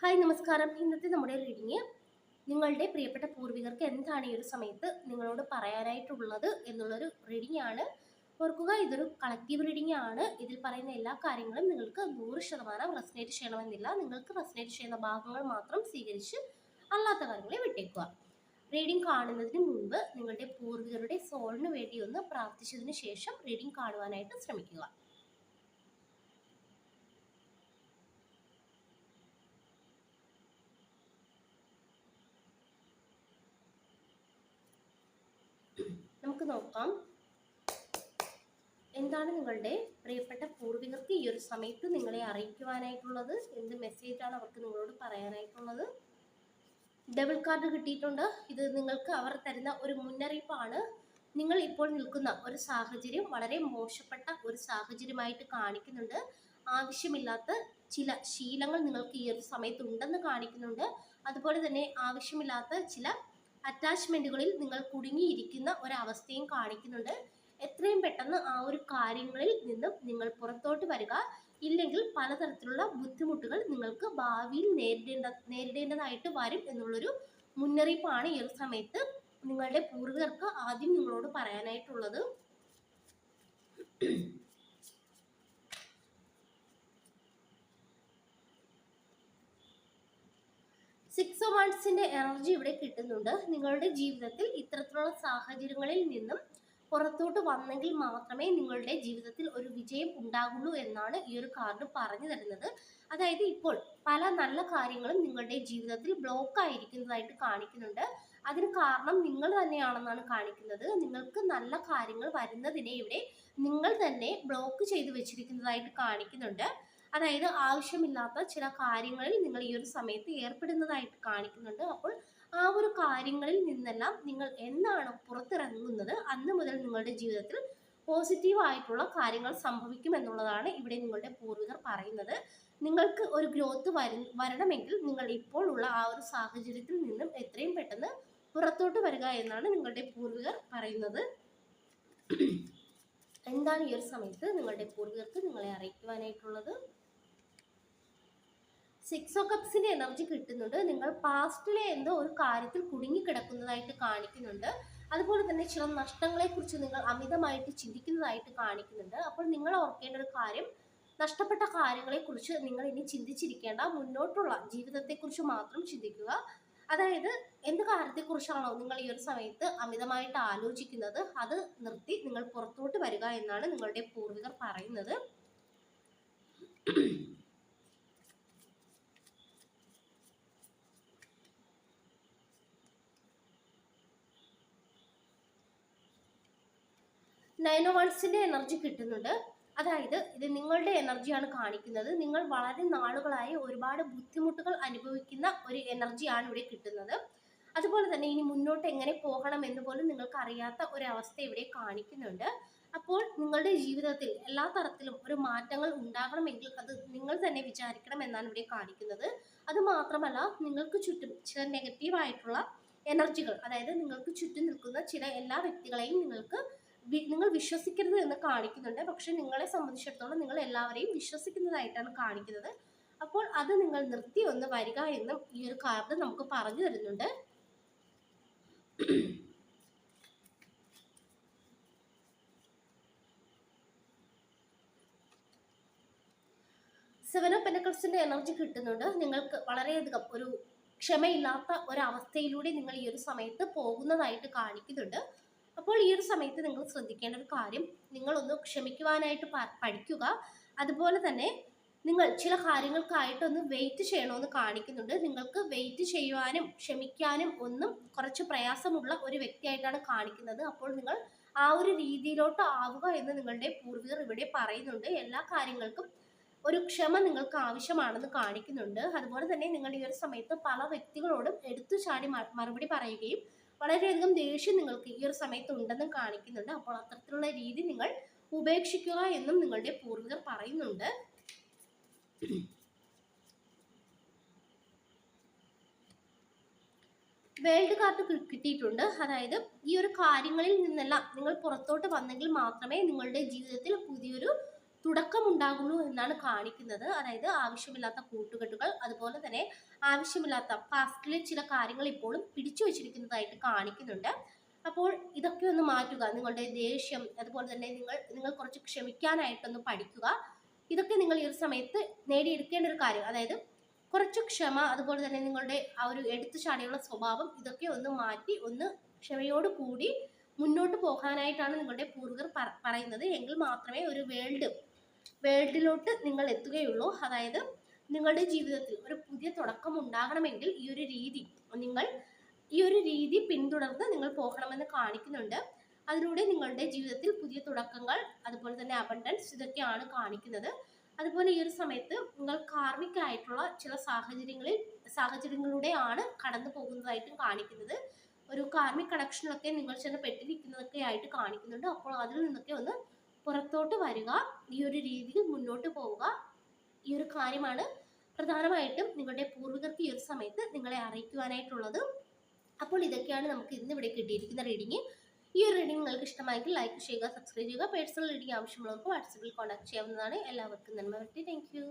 Hi നമസ്കാരം. ഇന്നത്തെ നമ്മുടെ റീഡിങ് നിങ്ങളുടെ പ്രിയപ്പെട്ട പൂർവികർക്ക് എന്താണ് ഈ ഒരു സമയത്ത് നിങ്ങളോട് പറയാനായിട്ടുള്ളത് എന്നുള്ളൊരു റീഡിംഗ് ആണ്. ഓർക്കുക, ഇതൊരു കളക്റ്റീവ് റീഡിംഗ് ആണ്. ഇതിൽ പറയുന്ന എല്ലാ കാര്യങ്ങളും നിങ്ങൾക്ക് 100% റെസനേറ്റ് ചെയ്യണമെന്നില്ല. നിങ്ങൾക്ക് റെസനേറ്റ് ചെയ്യുന്ന ഭാഗങ്ങൾ മാത്രം സ്വീകരിച്ച് അല്ലാത്ത കാര്യങ്ങളെ വിട്ടേക്കുക. റീഡിംഗ് കാണുന്നതിന് മുൻപ് നിങ്ങളുടെ പൂർവികരുടെ സോളിന് വേണ്ടി ഒന്ന് പ്രാർത്ഥിച്ചതിന് ശേഷം റീഡിംഗ് കാണുവാനായിട്ട് ശ്രമിക്കുക. നമുക്ക് നോക്കാം, എന്താണ് നിങ്ങളുടെ പ്രിയപ്പെട്ട പൂർവികർക്ക് ഈ ഒരു സമയത്ത് നിങ്ങളെ അറിയിക്കുവാനായിട്ടുള്ളത്, എന്ത് മെസ്സേജാണ് അവർക്ക് നിങ്ങളോട് പറയാനായിട്ടുള്ളത്. ഡബിൾ കാർഡ് കിട്ടിയിട്ടുണ്ട്. ഇത് നിങ്ങൾക്ക് അവർ തരുന്ന ഒരു മുന്നറിയിപ്പാണ്. നിങ്ങൾ ഇപ്പോൾ നിൽക്കുന്ന ഒരു സാഹചര്യം വളരെ മോശപ്പെട്ട ഒരു സാഹചര്യമായിട്ട് കാണിക്കുന്നുണ്ട്. ആവശ്യമില്ലാത്ത ചില ശീലങ്ങൾ നിങ്ങൾക്ക് ഈ ഒരു സമയത്ത് ഉണ്ടെന്ന് കാണിക്കുന്നുണ്ട്. അതുപോലെ തന്നെ ആവശ്യമില്ലാത്ത ചില അറ്റാച്ച്മെന്റുകളിൽ നിങ്ങൾ കുടുങ്ങിയിരിക്കുന്ന ഒരവസ്ഥയും കാണിക്കുന്നുണ്ട്. എത്രയും പെട്ടെന്ന് ആ ഒരു കാര്യങ്ങളിൽ നിന്നും നിങ്ങൾ പുറത്തോട്ട് വരിക. ഇല്ലെങ്കിൽ പലതരത്തിലുള്ള ബുദ്ധിമുട്ടുകൾ നിങ്ങൾക്ക് ഭാവിയിൽ നേരിടേണ്ടതായിട്ട് വരും എന്നുള്ളൊരു മുന്നറിയിപ്പാണ് ഈ ഒരു സമയത്ത് നിങ്ങളുടെ പൂർവികർക്ക് ആദ്യം നിങ്ങളോട് പറയാനായിട്ടുള്ളത്. സിക്സ് ഓഫ് വാൻഡ്സിന്റെ എനർജി ഇവിടെ കിട്ടുന്നുണ്ട്. നിങ്ങളുടെ ജീവിതത്തിൽ ഇത്തരത്തിലുള്ള സാഹചര്യങ്ങളിൽ നിന്നും പുറത്തോട്ട് വന്നെങ്കിൽ മാത്രമേ നിങ്ങളുടെ ജീവിതത്തിൽ ഒരു വിജയം ഉണ്ടാകുള്ളൂ എന്നാണ് ഈ ഒരു കാർഡ് പറഞ്ഞു തരുന്നത്. അതായത് ഇപ്പോൾ പല നല്ല കാര്യങ്ങളും നിങ്ങളുടെ ജീവിതത്തിൽ ബ്ലോക്ക് ആയിരിക്കുന്നതായിട്ട് കാണിക്കുന്നുണ്ട്. അതിന് കാരണം നിങ്ങൾ തന്നെയാണെന്നാണ് കാണിക്കുന്നത്. നിങ്ങൾക്ക് നല്ല കാര്യങ്ങൾ വരുന്നതിനെ ഇവിടെ നിങ്ങൾ തന്നെ ബ്ലോക്ക് ചെയ്ത് വെച്ചിരിക്കുന്നതായിട്ട് കാണിക്കുന്നുണ്ട്. അതായത് ആവശ്യമില്ലാത്ത ചില കാര്യങ്ങളിൽ നിങ്ങൾ ഈ ഒരു സമയത്ത് ഏർപ്പെടുന്നതായിട്ട് കാണിക്കുന്നുണ്ട്. അപ്പോൾ ആ ഒരു കാര്യങ്ങളിൽ നിന്നെല്ലാം നിങ്ങൾ എന്നാണ് പുറത്തിറങ്ങുന്നത് അന്ന് മുതൽ നിങ്ങളുടെ ജീവിതത്തിൽ പോസിറ്റീവായിട്ടുള്ള കാര്യങ്ങൾ സംഭവിക്കും എന്നുള്ളതാണ് ഇവിടെ നിങ്ങളുടെ പൂർവികർ പറയുന്നത്. നിങ്ങൾക്ക് ഒരു ഗ്രോത്ത് വരണമെങ്കിൽ നിങ്ങൾ ഇപ്പോൾ ഉള്ള ആ ഒരു സാഹചര്യത്തിൽ നിന്നും എത്രയും പെട്ടെന്ന് പുറത്തോട്ട് വരിക എന്നാണ് നിങ്ങളുടെ പൂർവികർ പറയുന്നത്. എന്താണ് ഈ ഒരു സമയത്ത് നിങ്ങളുടെ പൂർവികർക്ക് നിങ്ങളെ അറിയിക്കുവാനായിട്ടുള്ളത്? സിക്സ് ഓഫ് കപ്സിന്റെ എനർജി കിട്ടുന്നുണ്ട്. നിങ്ങൾ പാസ്റ്റിലെ എന്തോ ഒരു കാര്യത്തിൽ കുടുങ്ങിക്കിടക്കുന്നതായിട്ട് കാണിക്കുന്നുണ്ട്. അതുപോലെ തന്നെ ചില നഷ്ടങ്ങളെ കുറിച്ച് നിങ്ങൾ അമിതമായിട്ട് ചിന്തിക്കുന്നതായിട്ട് കാണിക്കുന്നുണ്ട്. അപ്പോൾ നിങ്ങൾ ഓർക്കേണ്ട ഒരു കാര്യം, നഷ്ടപ്പെട്ട കാര്യങ്ങളെ കുറിച്ച് നിങ്ങൾ ഇനി ചിന്തിച്ചിരിക്കേണ്ട. മുന്നോട്ടുള്ള ജീവിതത്തെക്കുറിച്ച് മാത്രം ചിന്തിക്കുക. അതായത് എന്ത് കാര്യത്തെക്കുറിച്ചാണോ നിങ്ങൾ ഈ ഒരു സമയത്ത് അമിതമായിട്ട് ആലോചിക്കുന്നത് അത് നിർത്തി നിങ്ങൾ പുറത്തോട്ട് വരിക എന്നാണ് നിങ്ങളുടെ പൂർവികർ പറയുന്നത്. നയൻ ഓഫ് വൺസിന്റെ എനർജി കിട്ടുന്നുണ്ട്. അതായത് ഇത് നിങ്ങളുടെ എനർജിയാണ് കാണിക്കുന്നത്. നിങ്ങൾ വളരെ നാളുകളായി ഒരുപാട് ബുദ്ധിമുട്ടുകൾ അനുഭവിക്കുന്ന ഒരു എനർജിയാണ് ഇവിടെ കിട്ടുന്നത്. അതുപോലെ തന്നെ ഇനി മുന്നോട്ട് എങ്ങനെ പോകണം എന്ന് പോലും നിങ്ങൾക്ക് അറിയാത്ത ഒരവസ്ഥ ഇവിടെ കാണിക്കുന്നുണ്ട്. അപ്പോൾ നിങ്ങളുടെ ജീവിതത്തിൽ എല്ലാ തരത്തിലും ഒരു മാറ്റങ്ങൾ ഉണ്ടാകണമെങ്കിൽ അത് നിങ്ങൾ തന്നെ വിചാരിക്കണം എന്നാണ് ഇവിടെ കാണിക്കുന്നത്. അത് മാത്രമല്ല, നിങ്ങൾക്ക് ചുറ്റും ചില നെഗറ്റീവായിട്ടുള്ള എനർജികൾ, അതായത് നിങ്ങൾക്ക് ചുറ്റും നിൽക്കുന്ന ചില എല്ലാ വ്യക്തികളെയും നിങ്ങൾ വിശ്വസിക്കരുത് എന്ന് കാണിക്കുന്നുണ്ട്. പക്ഷെ നിങ്ങളെ സംബന്ധിച്ചിടത്തോളം നിങ്ങൾ എല്ലാവരെയും വിശ്വസിക്കുന്നതായിട്ടാണ് കാണിക്കുന്നത്. അപ്പോൾ അത് നിങ്ങൾ നിർത്തി ഒന്ന് വരിക എന്നും ഈ ഒരു കാർഡ് നമുക്ക് പറഞ്ഞു തരുന്നുണ്ട്. സെവൻ ഓഫ് പെന്റക്കിൾസിന്റെ എനർജി കിട്ടുന്നുണ്ട്. നിങ്ങൾക്ക് വളരെയധികം ഒരു ക്ഷമയില്ലാത്ത ഒരവസ്ഥയിലൂടെ നിങ്ങൾ ഈ ഒരു സമയത്ത് പോകുന്നതായിട്ട് കാണിക്കുന്നുണ്ട്. അപ്പോൾ ഈ ഒരു സമയത്ത് നിങ്ങൾ ശ്രദ്ധിക്കേണ്ട ഒരു കാര്യം, നിങ്ങളൊന്ന് ക്ഷമിക്കുവാനായിട്ട് പഠിക്കുക. അതുപോലെ തന്നെ നിങ്ങൾ ചില കാര്യങ്ങൾക്കായിട്ടൊന്ന് വെയിറ്റ് ചെയ്യണമെന്ന് കാണിക്കുന്നുണ്ട്. നിങ്ങൾക്ക് വെയിറ്റ് ചെയ്യുവാനും ക്ഷമിക്കാനും ഒന്നും കുറച്ച് പ്രയാസമുള്ള ഒരു വ്യക്തിയായിട്ടാണ് കാണിക്കുന്നത്. അപ്പോൾ നിങ്ങൾ ആ ഒരു രീതിയിലോട്ട് ആവുക എന്ന് നിങ്ങളുടെ പൂർവികർ ഇവിടെ പറയുന്നുണ്ട്. എല്ലാ കാര്യങ്ങൾക്കും ഒരു ക്ഷമ നിങ്ങൾക്ക് ആവശ്യമാണെന്ന് കാണിക്കുന്നുണ്ട്. അതുപോലെ തന്നെ നിങ്ങൾ ഈ ഒരു സമയത്ത് പല വ്യക്തികളോടും എടുത്തു ചാടി മറുപടി പറയുകയും വളരെയധികം ദേഷ്യം നിങ്ങൾക്ക് ഈ ഒരു സമയത്ത് ഉണ്ടെന്നും കാണിക്കുന്നുണ്ട്. അപ്പോൾ അത്തരത്തിലുള്ള രീതി നിങ്ങൾ ഉപേക്ഷിക്കുക എന്നും നിങ്ങളുടെ പൂർവികർ പറയുന്നുണ്ട്. വേൾഡ് കാർഡ് കിട്ടിയിട്ടുണ്ട്. അതായത് ഈ ഒരു കാര്യങ്ങളിൽ നിന്നെല്ലാം നിങ്ങൾ പുറത്തോട്ട് വന്നെങ്കിൽ മാത്രമേ നിങ്ങളുടെ ജീവിതത്തിൽ പുതിയൊരു തുടക്കമുണ്ടാകുള്ളൂ എന്നാണ് കാണിക്കുന്നത്. അതായത് ആവശ്യമില്ലാത്ത കൂട്ടുകെട്ടുകൾ, അതുപോലെ തന്നെ ആവശ്യമില്ലാത്ത പാസ്റ്റിലെ ചില കാര്യങ്ങൾ ഇപ്പോഴും പിടിച്ചു വച്ചിരിക്കുന്നതായിട്ട് കാണിക്കുന്നുണ്ട്. അപ്പോൾ ഇതൊക്കെ ഒന്ന് മാറ്റുക. നിങ്ങളുടെ ദേഷ്യം, അതുപോലെ തന്നെ നിങ്ങൾ കുറച്ച് ക്ഷമിക്കാനായിട്ടൊന്ന് പഠിക്കുക. ഇതൊക്കെ നിങ്ങൾ ഈ ഒരു സമയത്ത് നേടിയെടുക്കേണ്ട ഒരു കാര്യം. അതായത് കുറച്ച് ക്ഷമ, അതുപോലെ തന്നെ നിങ്ങളുടെ ആ ഒരു എടുത്തുചാടിയുള്ള സ്വഭാവം, ഇതൊക്കെ ഒന്ന് മാറ്റി ഒന്ന് ക്ഷമയോട് കൂടി മുന്നോട്ട് പോകാനായിട്ടാണ് നിങ്ങളുടെ പൂർവികർ പറയുന്നത്. എങ്കിൽ മാത്രമേ ഒരു വേൾഡിലോട്ട് നിങ്ങൾ എത്തുകയുള്ളൂ. അതായത് നിങ്ങളുടെ ജീവിതത്തിൽ ഒരു പുതിയ തുടക്കം ഉണ്ടാകണമെങ്കിൽ ഈ ഒരു രീതി പിന്തുടർന്ന് നിങ്ങൾ പോകണമെന്ന് കാണിക്കുന്നുണ്ട്. അതിലൂടെ നിങ്ങളുടെ ജീവിതത്തിൽ പുതിയ തുടക്കങ്ങൾ, അതുപോലെ തന്നെ അബണ്ടൻസ്, ഇതൊക്കെയാണ് കാണിക്കുന്നത്. അതുപോലെ ഈ ഒരു സമയത്ത് നിങ്ങൾ കാർമികമായിട്ടുള്ള ചില സാഹചര്യങ്ങളിലൂടെയാണ് കടന്നു പോകുന്നതായിട്ടും കാണിക്കുന്നത്. ഒരു കാർമിക് കണക്ഷനിലൊക്കെ നിങ്ങൾ ചെന്ന് പെട്ടിരിക്കുന്നതൊക്കെ ആയിട്ട് കാണിക്കുന്നുണ്ട്. അപ്പോൾ അതിൽ നിന്നൊക്കെ ഒന്ന് പുറത്തോട്ട് വരിക, ഈ ഒരു രീതിയിൽ മുന്നോട്ട് പോവുക. ഈ ഒരു കാര്യമാണ് പ്രധാനമായിട്ടും നിങ്ങളുടെ പൂർവികർക്ക് ഈ ഒരു സമയത്ത് നിങ്ങളെ അറിയിക്കുവാനായിട്ടുള്ളത്. അപ്പോൾ ഇതൊക്കെയാണ് നമുക്ക് ഇന്ന് ഇവിടെ കിട്ടിയിരിക്കുന്ന റീഡിങ്. ഈ ഒരു റീഡിങ് നിങ്ങൾക്ക് ഇഷ്ടമായെങ്കിൽ ലൈക്ക് ചെയ്യുക, സബ്സ്ക്രൈബ് ചെയ്യുക. പേഴ്സണൽ റീഡിങ് ആവശ്യമുള്ളവർക്ക് വാട്സാപ്പിൽ കോൺടാക്ട് ചെയ്യാവുന്നതാണ്. എല്ലാവർക്കും നന്മ വരട്ടെ. Thank you.